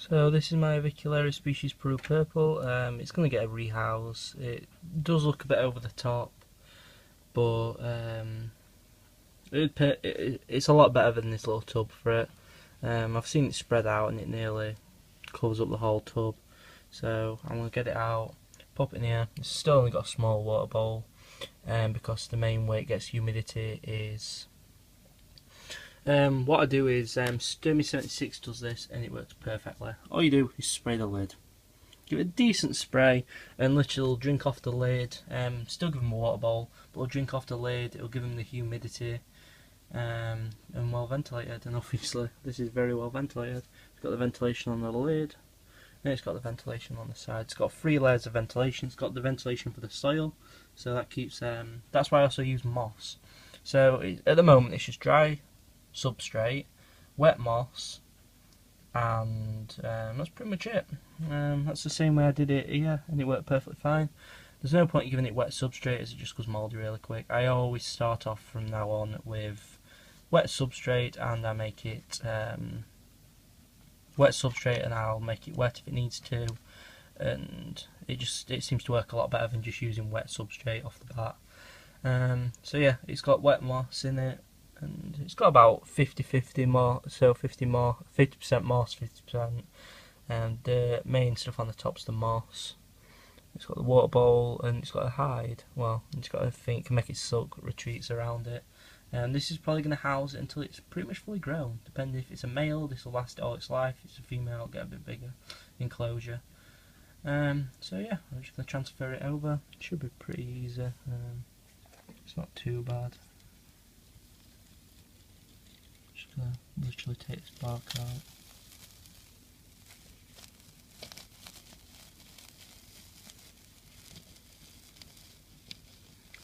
So this is my Avicularia species Peru purple. It's going to get a rehouse. It does look a bit over the top, but it's a lot better than this little tub for it. I've seen it spread out and it nearly covers up the whole tub. So I'm going to get it out, pop it in here. It's still only got a small water bowl, because the main way it gets humidity is... what I do is, Sturmy 76 does this and it works perfectly. All you do is spray the lid. Give it a decent spray and literally it'll drink off the lid. Still give them a water bowl, but it'll drink off the lid, it'll give them the humidity, and well ventilated. And obviously this is very well ventilated. It's got the ventilation on the lid and it's got the ventilation on the side. It's got 3 layers of ventilation. It's got the ventilation for the soil, so that keeps, that's why I also use moss. So at the moment it's just dry substrate, wet moss, and that's pretty much it. That's the same way I did it here and it worked perfectly fine. There's no point in giving it wet substrate as it just goes mouldy really quick. I always start off from now on with wet substrate, and I make it wet substrate and I'll make it wet if it needs to, and it seems to work a lot better than just using wet substrate off the bat. So yeah, it's got wet moss in it, and it's got about 50-50 more, so 50% moss, 50%, and the main stuff on the top's the moss. It's got the water bowl and it's got a hide. Well, it's got a thing that can make it soak retreats around it. And this is probably going to house it until it's pretty much fully grown. Depending if it's a male, this will last all its life. If it's a female, it'll get a bit bigger enclosure. So yeah, I'm just going to transfer it over. It should be pretty easy. It's not too bad. Just going to literally take this bark out.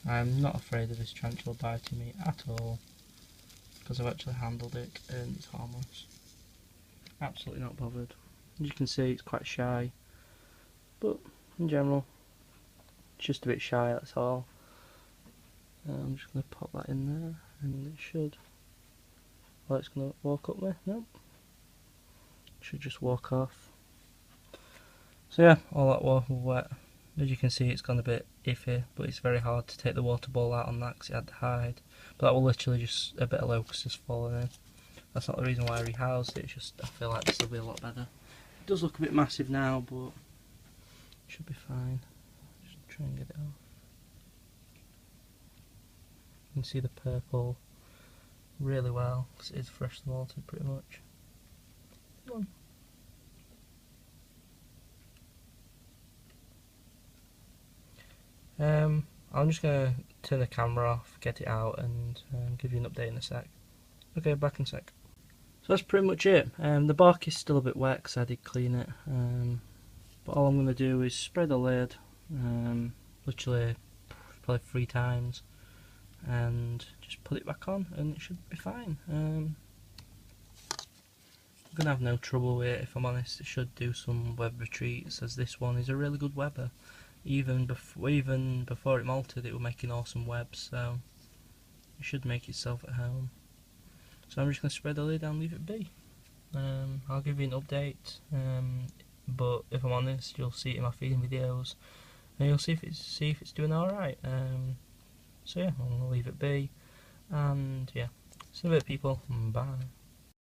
I'm not afraid of this tarantula biting me at all, because I've actually handled it and it's harmless. Absolutely not bothered. As you can see, it's quite shy, but in general, it's just a bit shy, that's all. I'm just going to pop that in there and it should... Well, it's going to walk up me. Nope. It should just walk off. So yeah, all that water wet. As you can see, it's gone a bit iffy, but it's very hard to take the water bowl out on that because it had the hide. But that will literally just a bit of locust just falling in. That's not the reason why I rehoused it, it's just I feel like this will be a lot better. It does look a bit massive now, but it should be fine. Just try and get it off. You can see the purple really well because it is freshly watered pretty much. Come on. I'm just going to turn the camera off, get it out, and give you an update in a sec. Okay, back in a sec. So that's pretty much it. The bark is still a bit wet because I did clean it, but all I'm going to do is spray the lid, literally probably 3 times, and just put it back on and it should be fine. I'm going to have no trouble with it, if I'm honest. It should do some web retreats, as this one is a really good webber. Even before it molted, it was making awesome webs, so it should make itself at home. So I'm just going to spread the lid and leave it be. I'll give you an update, but if I'm honest, you'll see it in my feeding videos, and you'll see if it's doing alright. So yeah, I'm going to leave it be, and yeah, see you in a bit, people. Bye.